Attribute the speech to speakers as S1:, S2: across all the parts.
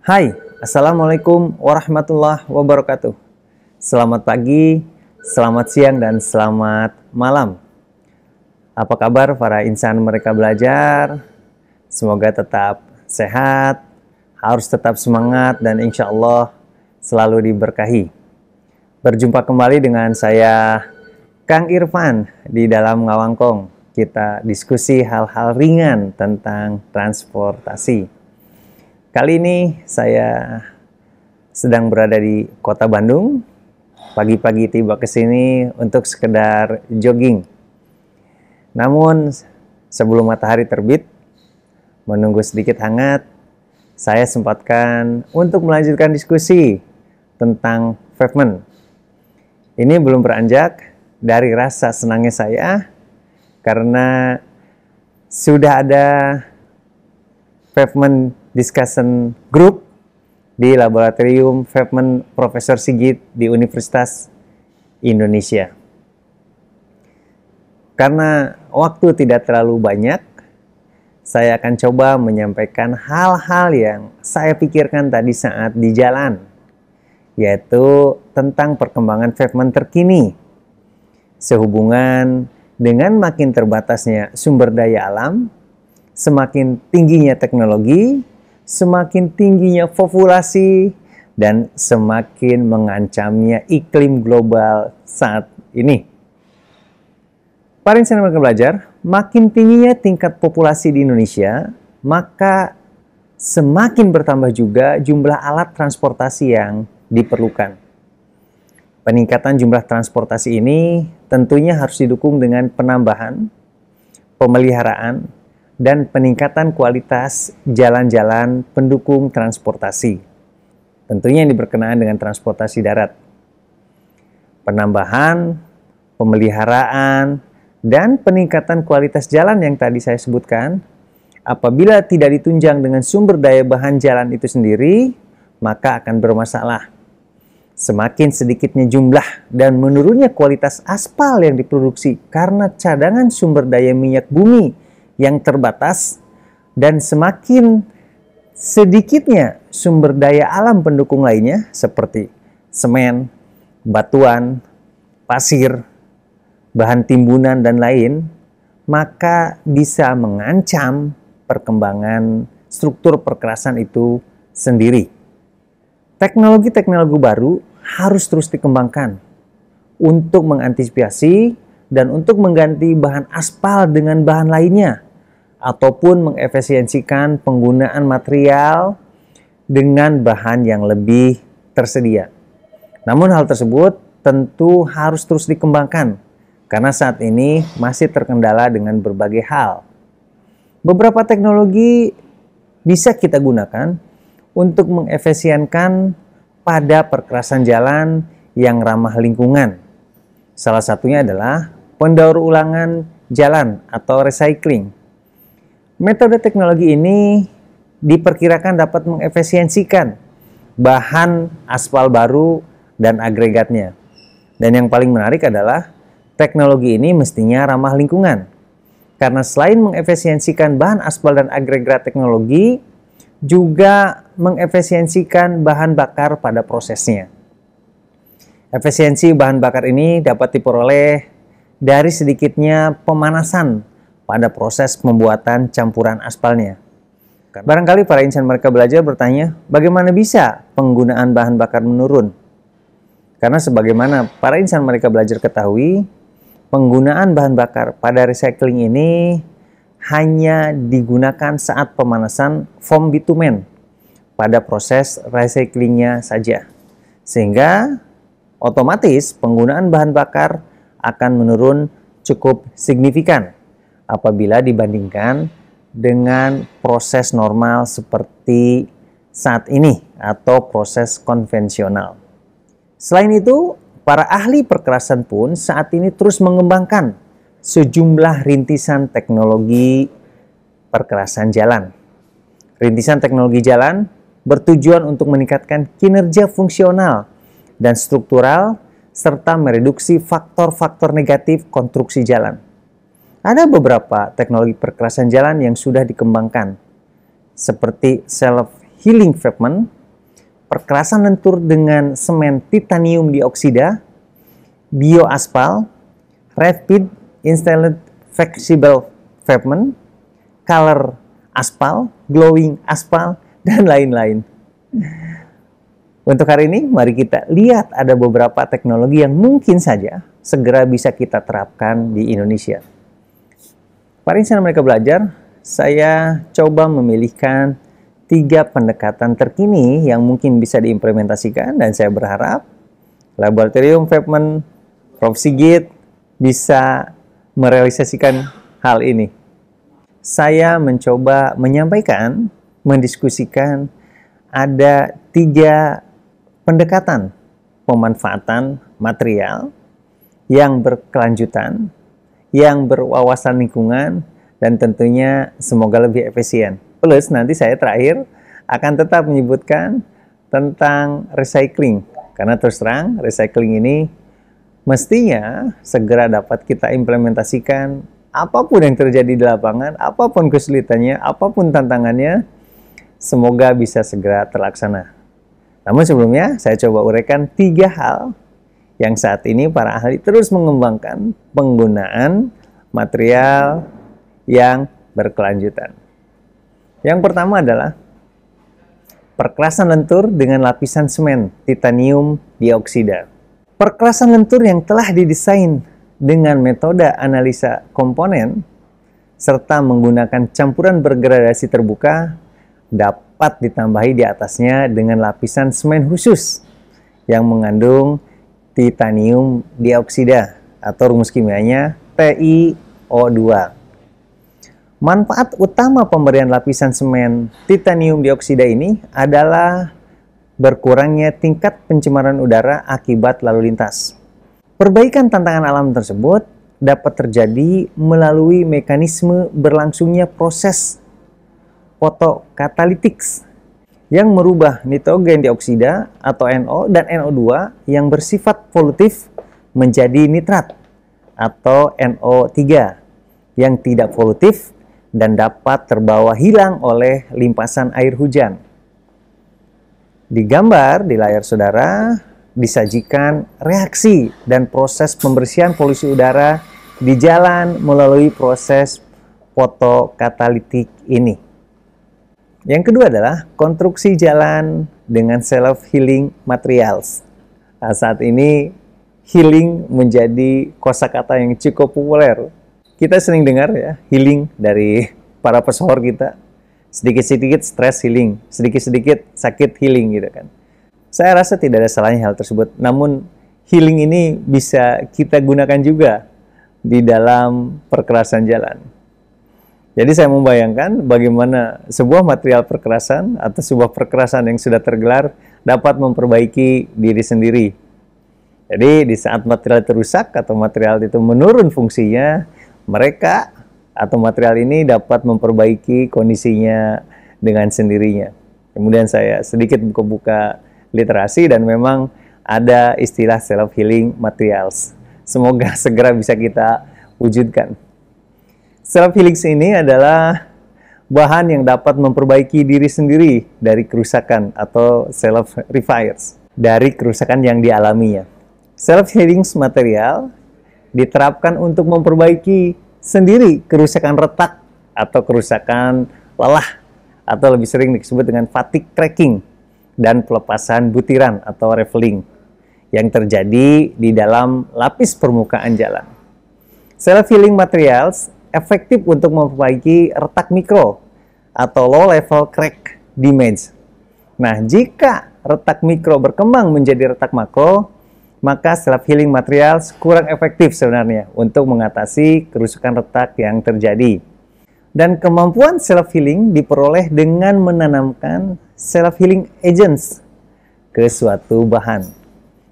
S1: Hai, Assalamualaikum warahmatullahi wabarakatuh. Selamat pagi, selamat siang, dan selamat malam. Apa kabar para insan Merdeka Belajar? Semoga tetap sehat, harus tetap semangat, dan insya Allah selalu diberkahi. Berjumpa kembali dengan saya, Kang Irfan, di dalam Ngawangkong. Kita diskusi hal-hal ringan tentang transportasi. Kali ini saya sedang berada di kota Bandung. Pagi-pagi tiba ke sini untuk sekedar jogging. Namun sebelum matahari terbit, menunggu sedikit hangat, saya sempatkan untuk melanjutkan diskusi tentang pavement. Ini belum beranjak dari rasa senangnya saya karena sudah ada pavement discussion group di Laboratorium Pavement Profesor Sigit di Universitas Indonesia. Karena waktu tidak terlalu banyak, saya akan coba menyampaikan hal-hal yang saya pikirkan tadi saat di jalan, yaitu tentang perkembangan pavement terkini, sehubungan dengan makin terbatasnya sumber daya alam, semakin tingginya teknologi, semakin tingginya populasi, dan semakin mengancamnya iklim global saat ini. Para insan Merdeka Belajar, makin tingginya tingkat populasi di Indonesia, maka semakin bertambah juga jumlah alat transportasi yang diperlukan. Peningkatan jumlah transportasi ini tentunya harus didukung dengan penambahan, pemeliharaan, dan peningkatan kualitas jalan-jalan pendukung transportasi. Tentunya yang berkenaan dengan transportasi darat. Penambahan, pemeliharaan, dan peningkatan kualitas jalan yang tadi saya sebutkan, apabila tidak ditunjang dengan sumber daya bahan jalan itu sendiri, maka akan bermasalah. Semakin sedikitnya jumlah dan menurunnya kualitas aspal yang diproduksi karena cadangan sumber daya minyak bumi yang terbatas, dan semakin sedikitnya sumber daya alam pendukung lainnya seperti semen, batuan, pasir, bahan timbunan, dan lain, maka bisa mengancam perkembangan struktur perkerasan itu sendiri. Teknologi-teknologi baru harus terus dikembangkan untuk mengantisipasi dan untuk mengganti bahan aspal dengan bahan lainnya, ataupun mengefisiensikan penggunaan material dengan bahan yang lebih tersedia. Namun hal tersebut tentu harus terus dikembangkan karena saat ini masih terkendala dengan berbagai hal. Beberapa teknologi bisa kita gunakan untuk mengefisienkan pada perkerasan jalan yang ramah lingkungan. Salah satunya adalah pendaur ulangan jalan atau recycling. Metode teknologi ini diperkirakan dapat mengefisiensikan bahan aspal baru dan agregatnya. Dan yang paling menarik adalah teknologi ini mestinya ramah lingkungan. Karena selain mengefisiensikan bahan aspal dan agregat teknologi, juga mengefisiensikan bahan bakar pada prosesnya. Efisiensi bahan bakar ini dapat diperoleh dari sedikitnya pemanasan pada proses pembuatan campuran aspalnya. Barangkali para insan Merdeka Belajar bertanya, bagaimana bisa penggunaan bahan bakar menurun? Karena sebagaimana para insan Merdeka Belajar ketahui, penggunaan bahan bakar pada recycling ini hanya digunakan saat pemanasan foam bitumen pada proses recyclingnya saja. Sehingga otomatis penggunaan bahan bakar akan menurun cukup signifikan apabila dibandingkan dengan proses normal seperti saat ini atau proses konvensional. Selain itu, para ahli perkerasan pun saat ini terus mengembangkan sejumlah rintisan teknologi perkerasan jalan. Rintisan teknologi jalan bertujuan untuk meningkatkan kinerja fungsional dan struktural serta mereduksi faktor-faktor negatif konstruksi jalan. Ada beberapa teknologi perkerasan jalan yang sudah dikembangkan, seperti self-healing pavement perkerasan lentur dengan semen titanium dioksida, bioaspal, rapid installed flexible pavement, color aspal, glowing aspal, dan lain-lain. Untuk hari ini, mari kita lihat ada beberapa teknologi yang mungkin saja segera bisa kita terapkan di Indonesia. Para insan mereka belajar, saya coba memilihkan 3 pendekatan terkini yang mungkin bisa diimplementasikan, dan saya berharap Laboratorium Pavement Prof. Sigit bisa merealisasikan hal ini. Saya mencoba menyampaikan, mendiskusikan ada 3 pendekatan pemanfaatan material yang berkelanjutan, yang berwawasan lingkungan, dan tentunya semoga lebih efisien. Plus nanti saya terakhir akan tetap menyebutkan tentang recycling, karena terus terang recycling ini mestinya segera dapat kita implementasikan. Apapun yang terjadi di lapangan, apapun kesulitannya, apapun tantangannya, semoga bisa segera terlaksana. Namun sebelumnya, saya coba uraikan 3 hal yang saat ini para ahli terus mengembangkan penggunaan material yang berkelanjutan. Yang pertama adalah perkerasan lentur dengan lapisan semen titanium dioksida. Perkerasan lentur yang telah didesain dengan metode analisa komponen serta menggunakan campuran bergradasi terbuka dapat ditambahi di atasnya dengan lapisan semen khusus yang mengandung titanium dioksida atau rumus kimianya TiO2. Manfaat utama pemberian lapisan semen titanium dioksida ini adalah berkurangnya tingkat pencemaran udara akibat lalu lintas. Perbaikan tantangan alam tersebut dapat terjadi melalui mekanisme berlangsungnya proses fotokatalytics yang merubah nitrogen dioksida atau NO dan NO2 yang bersifat polutif menjadi nitrat atau NO3 yang tidak polutif dan dapat terbawa hilang oleh limpasan air hujan. Di gambar di layar saudara disajikan reaksi dan proses pembersihan polusi udara di jalan melalui proses fotokatalitik ini. Yang kedua adalah konstruksi jalan dengan self-healing materials. Nah, saat ini healing menjadi kosakata yang cukup populer. Kita sering dengar ya, healing dari para pesohor kita. Sedikit-sedikit stress healing, sedikit-sedikit sakit healing gitu kan. Saya rasa tidak ada salahnya hal tersebut, namun healing ini bisa kita gunakan juga di dalam perkerasan jalan. Jadi saya membayangkan bagaimana sebuah material perkerasan atau sebuah perkerasan yang sudah tergelar dapat memperbaiki diri sendiri. Jadi di saat material itu rusak atau material itu menurun fungsinya, mereka atau material ini dapat memperbaiki kondisinya dengan sendirinya. Kemudian saya sedikit buka-buka literasi dan memang ada istilah self-healing materials. Semoga segera bisa kita wujudkan. Self-healing ini adalah bahan yang dapat memperbaiki diri sendiri dari kerusakan atau self-repairs, dari kerusakan yang dialaminya. Self-healing material diterapkan untuk memperbaiki sendiri kerusakan retak atau kerusakan lelah atau lebih sering disebut dengan fatigue cracking dan pelepasan butiran atau raveling yang terjadi di dalam lapis permukaan jalan. Self-healing materials efektif untuk memperbaiki retak mikro atau low level crack damage. Nah, jika retak mikro berkembang menjadi retak makro, maka self-healing materials kurang efektif sebenarnya untuk mengatasi kerusakan retak yang terjadi. Dan kemampuan self-healing diperoleh dengan menanamkan self-healing agents ke suatu bahan.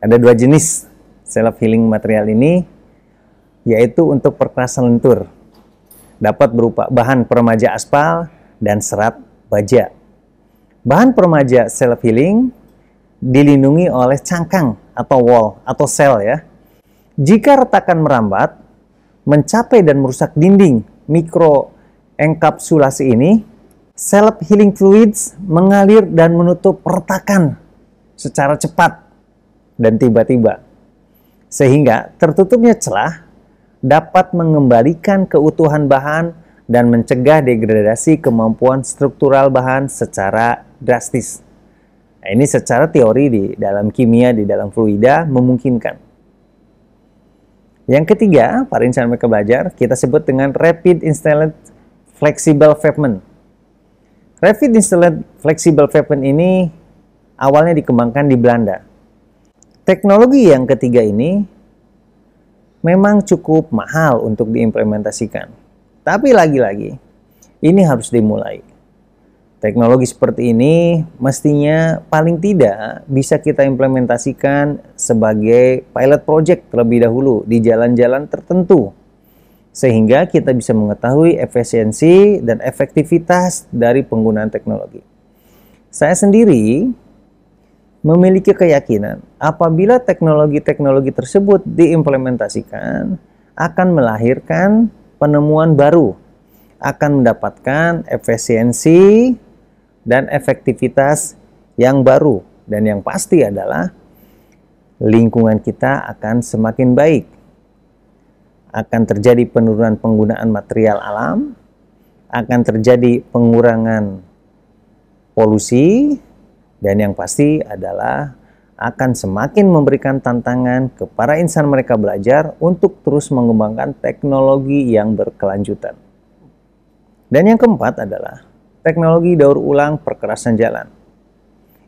S1: Ada 2 jenis self-healing material ini, yaitu untuk perkerasan lentur. Dapat berupa bahan peremaja aspal dan serat baja. Bahan peremaja self-healing dilindungi oleh cangkang atau wall atau sel ya. Jika retakan merambat, mencapai dan merusak dinding mikroenkapsulasi ini, self-healing fluids mengalir dan menutup retakan secara cepat dan tiba-tiba, sehingga tertutupnya celah dapat mengembalikan keutuhan bahan dan mencegah degradasi kemampuan struktural bahan secara drastis. Nah, ini secara teori di dalam kimia, di dalam fluida memungkinkan. Yang ketiga, para insan mereka belajar, kita sebut dengan Rapid Installed Flexible Pavement. Rapid Installed Flexible Pavement ini awalnya dikembangkan di Belanda. Teknologi yang ketiga ini memang cukup mahal untuk diimplementasikan. Tapi lagi-lagi, ini harus dimulai. Teknologi seperti ini mestinya paling tidak bisa kita implementasikan sebagai pilot project terlebih dahulu di jalan-jalan tertentu. Sehingga kita bisa mengetahui efisiensi dan efektivitas dari penggunaan teknologi. Saya sendiri memiliki keyakinan apabila teknologi-teknologi tersebut diimplementasikan akan melahirkan penemuan baru, akan mendapatkan efisiensi dan efektivitas yang baru, dan yang pasti adalah lingkungan kita akan semakin baik. Akan terjadi penurunan penggunaan material alam, akan terjadi pengurangan polusi, dan yang pasti adalah akan semakin memberikan tantangan kepada insan mereka belajar untuk terus mengembangkan teknologi yang berkelanjutan. Dan yang keempat adalah teknologi daur ulang perkerasan jalan.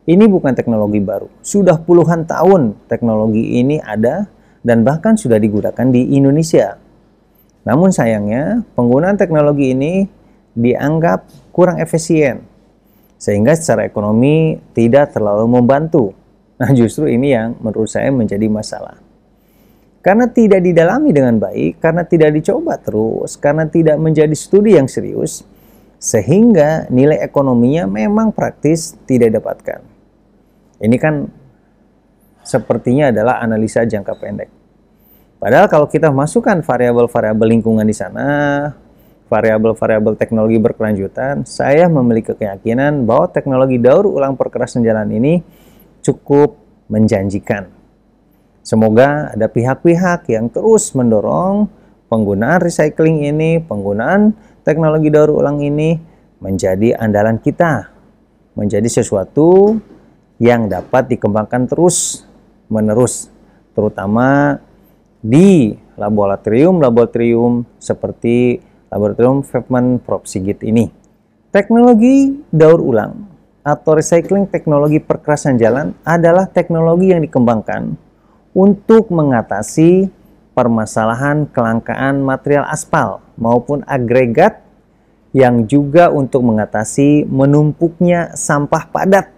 S1: Ini bukan teknologi baru. Sudah puluhan tahun teknologi ini ada dan bahkan sudah digunakan di Indonesia. Namun sayangnya penggunaan teknologi ini dianggap kurang efisien, sehingga secara ekonomi tidak terlalu membantu. Nah, justru ini yang menurut saya menjadi masalah. Karena tidak didalami dengan baik, karena tidak dicoba terus, karena tidak menjadi studi yang serius, sehingga nilai ekonominya memang praktis tidak didapatkan. Ini kan sepertinya adalah analisa jangka pendek. Padahal kalau kita masukkan variabel-variabel lingkungan di sana, variabel-variabel teknologi berkelanjutan, saya memiliki keyakinan bahwa teknologi daur ulang perkerasan jalan ini cukup menjanjikan. Semoga ada pihak-pihak yang terus mendorong penggunaan recycling ini, penggunaan teknologi daur ulang ini menjadi andalan kita, menjadi sesuatu yang dapat dikembangkan terus-menerus, terutama di laboratorium-laboratorium seperti Laboratorium Pavement Prof. Sigit ini. Teknologi daur ulang atau recycling teknologi perkerasan jalan adalah teknologi yang dikembangkan untuk mengatasi permasalahan kelangkaan material aspal maupun agregat, yang juga untuk mengatasi menumpuknya sampah padat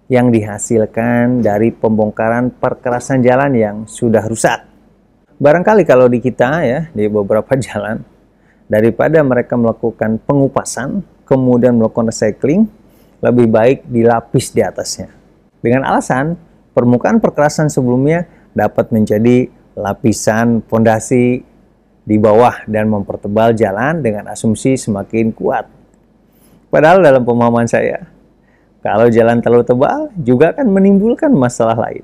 S1: yang dihasilkan dari pembongkaran perkerasan jalan yang sudah rusak. Barangkali kalau di kita ya, di beberapa jalan, daripada mereka melakukan pengupasan, kemudian melakukan recycling, lebih baik dilapis di atasnya. Dengan alasan, permukaan perkerasan sebelumnya dapat menjadi lapisan fondasi di bawah dan mempertebal jalan dengan asumsi semakin kuat. Padahal dalam pemahaman saya, kalau jalan terlalu tebal juga akan menimbulkan masalah lain.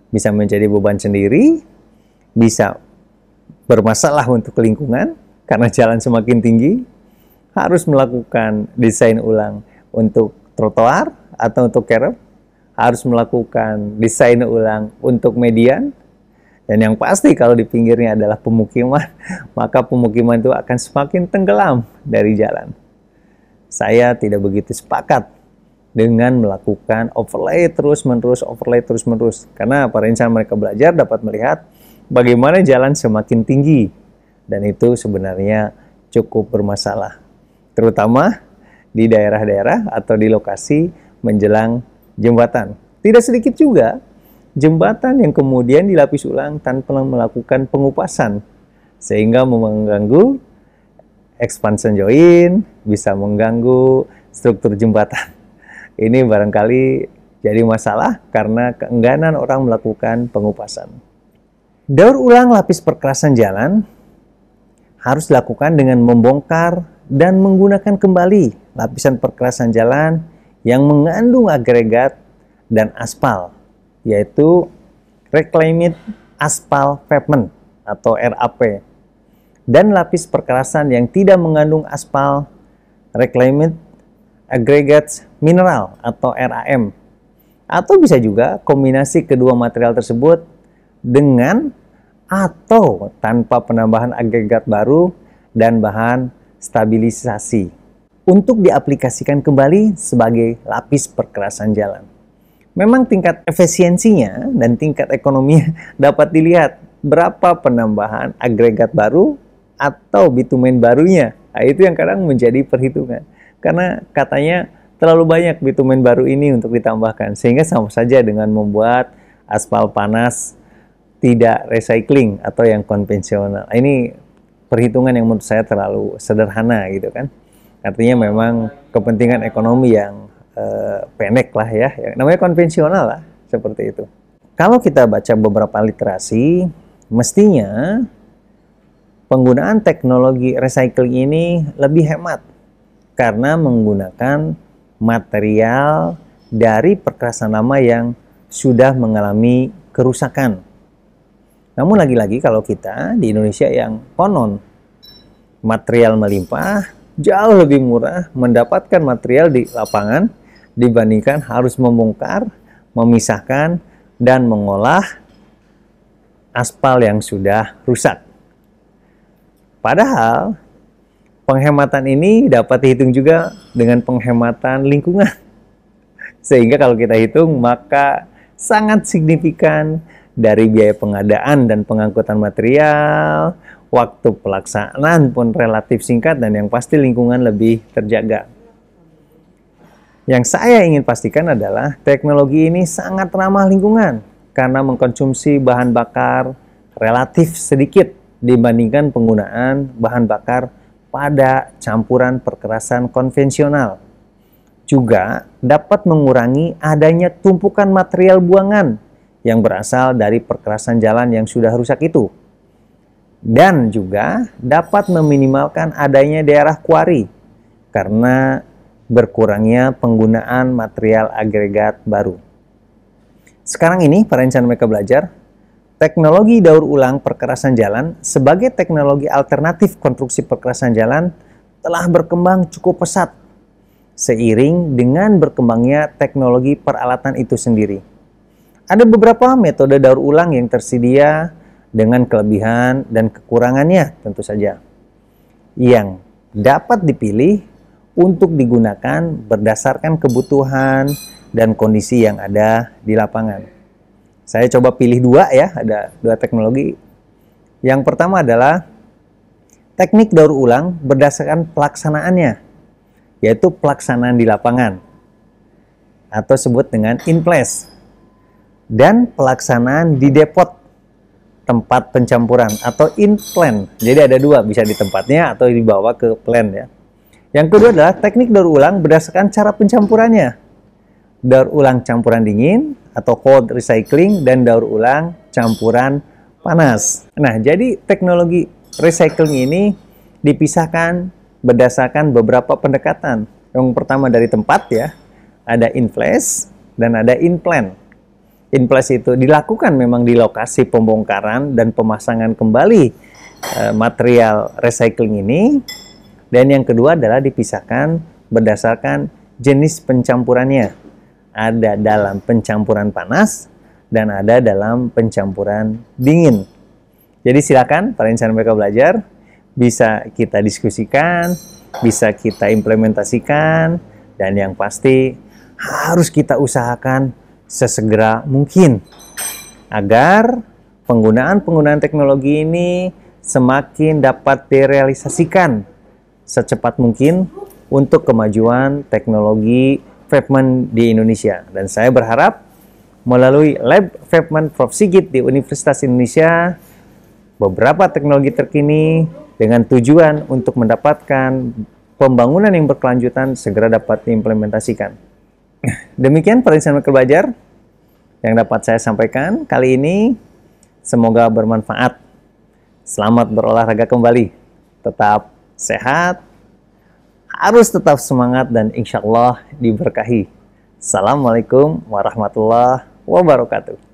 S1: Bisa menjadi beban sendiri, bisa bermasalah untuk lingkungan, karena jalan semakin tinggi, harus melakukan desain ulang untuk trotoar atau untuk curb, harus melakukan desain ulang untuk median, dan yang pasti kalau di pinggirnya adalah pemukiman, maka pemukiman itu akan semakin tenggelam dari jalan. Saya tidak begitu sepakat dengan melakukan overlay terus-menerus, karena para insan mereka belajar dapat melihat bagaimana jalan semakin tinggi, dan itu sebenarnya cukup bermasalah, terutama di daerah-daerah atau di lokasi menjelang jembatan. Tidak sedikit juga jembatan yang kemudian dilapis ulang tanpa melakukan pengupasan, sehingga mengganggu expansion joint, bisa mengganggu struktur jembatan. Ini barangkali jadi masalah karena keengganan orang melakukan pengupasan. Daur ulang lapis perkerasan jalan harus dilakukan dengan membongkar dan menggunakan kembali lapisan perkerasan jalan yang mengandung agregat dan aspal, yaitu Reclaimed Asphalt Pavement atau RAP, dan lapis perkerasan yang tidak mengandung aspal, Reclaimed Aggregates Mineral atau RAM, atau bisa juga kombinasi kedua material tersebut dengan atau tanpa penambahan agregat baru dan bahan stabilisasi untuk diaplikasikan kembali sebagai lapis perkerasan jalan. Memang tingkat efisiensinya dan tingkat ekonominya dapat dilihat berapa penambahan agregat baru atau bitumen barunya. Nah, itu yang kadang menjadi perhitungan. Karena katanya terlalu banyak bitumen baru ini untuk ditambahkan, sehingga sama saja dengan membuat aspal panas tidak recycling atau yang konvensional. Ini perhitungan yang menurut saya terlalu sederhana gitu kan. Artinya memang kepentingan ekonomi yang pendek lah ya, yang namanya konvensional lah, seperti itu. Kalau kita baca beberapa literasi, mestinya penggunaan teknologi recycling ini lebih hemat karena menggunakan material dari perkerasan lama yang sudah mengalami kerusakan. Namun lagi-lagi kalau kita di Indonesia yang konon material melimpah, jauh lebih murah mendapatkan material di lapangan dibandingkan harus membongkar, memisahkan, dan mengolah aspal yang sudah rusak. Padahal penghematan ini dapat dihitung juga dengan penghematan lingkungan. Sehingga kalau kita hitung, maka sangat signifikan dari biaya pengadaan dan pengangkutan material, waktu pelaksanaan pun relatif singkat, dan yang pasti lingkungan lebih terjaga. Yang saya ingin pastikan adalah teknologi ini sangat ramah lingkungan karena mengkonsumsi bahan bakar relatif sedikit dibandingkan penggunaan bahan bakar pada campuran perkerasan konvensional. Juga dapat mengurangi adanya tumpukan material buangan yang berasal dari perkerasan jalan yang sudah rusak itu. Dan juga dapat meminimalkan adanya daerah kuari karena berkurangnya penggunaan material agregat baru. Sekarang ini para insan mereka belajar, teknologi daur ulang perkerasan jalan sebagai teknologi alternatif konstruksi perkerasan jalan telah berkembang cukup pesat seiring dengan berkembangnya teknologi peralatan itu sendiri. Ada beberapa metode daur ulang yang tersedia dengan kelebihan dan kekurangannya tentu saja, yang dapat dipilih untuk digunakan berdasarkan kebutuhan dan kondisi yang ada di lapangan. Saya coba pilih dua ya, ada dua teknologi. Yang pertama adalah teknik daur ulang berdasarkan pelaksanaannya, yaitu pelaksanaan di lapangan, atau sebut dengan in place, dan pelaksanaan di depot, tempat pencampuran, atau in plant. Jadi ada dua, bisa di tempatnya atau dibawa ke plant ya. Yang kedua adalah teknik daur ulang berdasarkan cara pencampurannya. Daur ulang campuran dingin atau cold recycling dan daur ulang campuran panas. Nah, jadi teknologi recycling ini dipisahkan berdasarkan beberapa pendekatan. Yang pertama dari tempat ya, ada in place dan ada in plant. In place itu dilakukan memang di lokasi pembongkaran dan pemasangan kembali material recycling ini. Dan yang kedua adalah dipisahkan berdasarkan jenis pencampurannya. Ada dalam pencampuran panas dan ada dalam pencampuran dingin. Jadi silakan para insan mereka belajar, bisa kita diskusikan, bisa kita implementasikan, dan yang pasti harus kita usahakan sesegera mungkin agar penggunaan teknologi ini semakin dapat direalisasikan secepat mungkin untuk kemajuan teknologi pavement di Indonesia. Dan saya berharap melalui Lab Pavement Prof. Sigit di Universitas Indonesia, beberapa teknologi terkini dengan tujuan untuk mendapatkan pembangunan yang berkelanjutan segera dapat diimplementasikan. Demikian para insan belajar yang dapat saya sampaikan kali ini. Semoga bermanfaat. Selamat berolahraga kembali. Tetap sehat, harus tetap semangat, dan insya Allah diberkahi. Assalamualaikum warahmatullahi wabarakatuh.